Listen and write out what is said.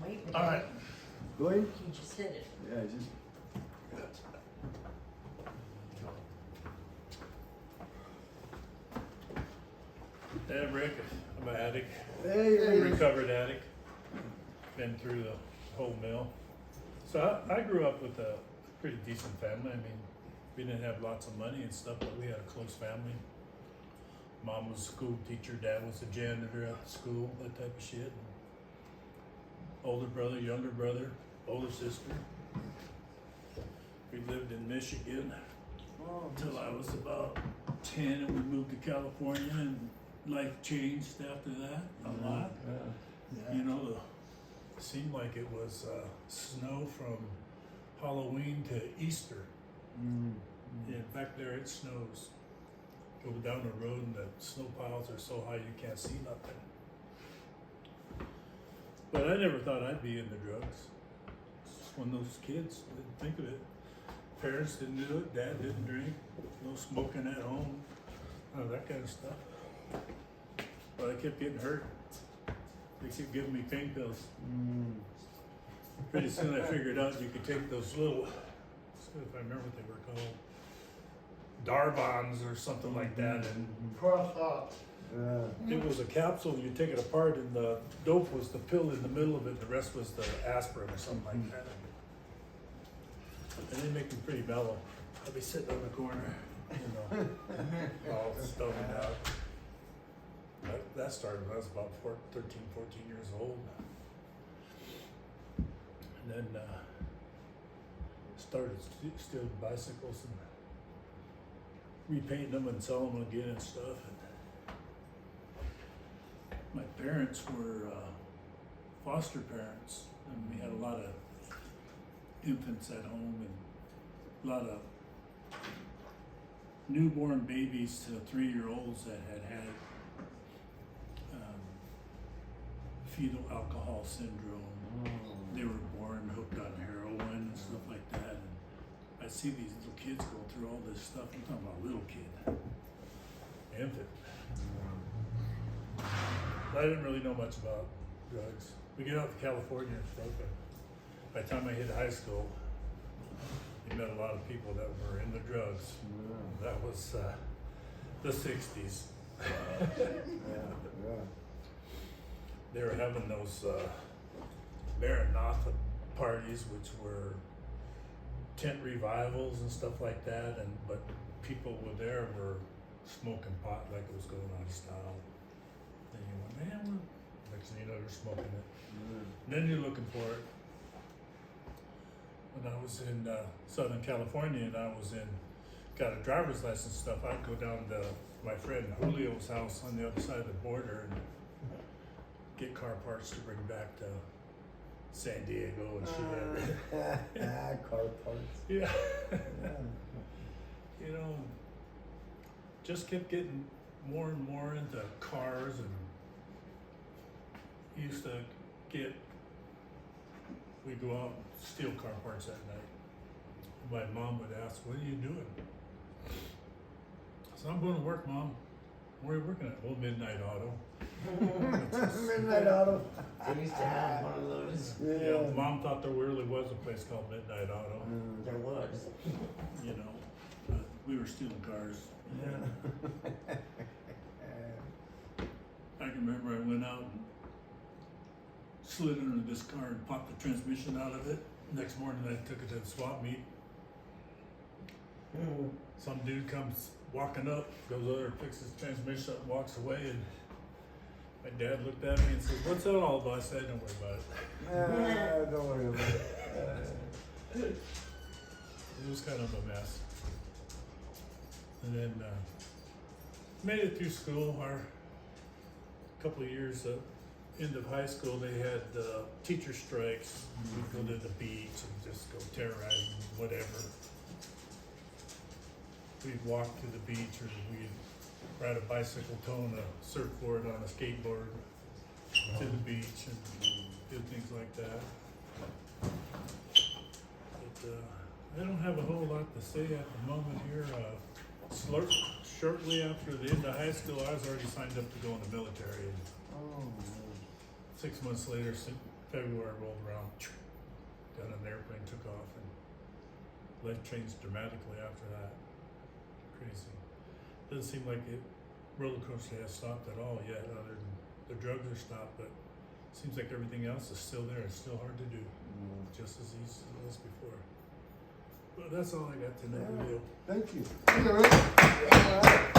wait. All right. Go ahead. You just hit it. Yeah, just. Hey, Rick, I'm an addict, Hey, recovered addict. Been through the whole mill. So I grew up with a pretty decent family. I mean, we didn't have lots of money and stuff, but we had a close family. Mom was a school teacher, dad was a janitor at the school, that type of shit. Older brother, younger brother, older sister. We lived in Michigan until I was about 10 and we moved to California and life changed after that a lot. You know, it seemed like it was snow from Halloween to Easter. Yeah, back there it snows. Go down the road and the snow piles are so high you can't see nothing. But I never thought I'd be into drugs. Just one of those kids, didn't think of it. Parents didn't do it, dad didn't drink, no smoking at home, none of that kind of stuff. But I kept getting hurt. They kept giving me pain pills. Pretty soon I figured out you could take those little, if I remember what they were called, Darbons or something like that, and it was a capsule. You take it apart, and the dope was the pill in the middle of it. The rest was the aspirin or something like that. And they make me pretty mellow. I'll be sitting on the corner, you know, all stoned out. That started when I was about 13, 14 years old. And then started stealing bicycles and repainting them and selling them again and stuff. And my parents were foster parents, and we had a lot of infants at home and a lot of newborn babies to 3-year-olds that had fetal alcohol syndrome. They were born hooked on heroin and stuff like that. And I see these little kids go through all this stuff. I'm talking about a little kid, infant. I didn't really know much about drugs. We get out to California and stuff, but by the time I hit high school, I met a lot of people that were into drugs. That was the 60s. They were having those Maranatha parties, which were tent revivals and stuff like that, but people were there were smoking pot like it was going out of style. And you went, man, next thing you know, they're smoking it. And then you're looking for it. When I was in Southern California and I was got a driver's license stuff, I'd go down to my friend Julio's house on the other side of the border and get car parts to bring back to San Diego and shit. Car parts. Yeah. You know, just kept getting more and more into cars, and used to we'd go out and steal car parts at night. My mom would ask, what are you doing? So I'm going to work, Mom. Where are you working at? Well, Midnight Auto. Midnight Auto. I used to have one of those. Yeah, Mom thought there really was a place called Midnight Auto. There was. You know, we were stealing cars. I can remember I went out and slid under this car and popped the transmission out of it. Next morning I took it to the swap meet. Some dude comes walking up, goes over, fixes the transmission up, and walks away, and my dad looked at me and said, what's that all about? I said, don't worry about it. Don't worry about it. It was kind of a mess. And then made it through school. Our couple of years end of high school, they had teacher strikes. We'd go to the beach and just go terrorize whatever. We'd walk to the beach, or we'd ride a bicycle, towing a surfboard on a skateboard to the beach and do things like that. But I don't have a whole lot to say at the moment here. Shortly after the end of high school, I was already signed up to go in the military. And 6 months later, February rolled around, got an airplane, took off, and life changed dramatically after that. Crazy. Doesn't seem like it roller coaster has stopped at all yet, other than the drugs are stopped, but seems like everything else is still there. It's still hard to do, just as easy as it was before. But that's all I got tonight. Yeah. Leo. Thank you. Hey, Rick. All right.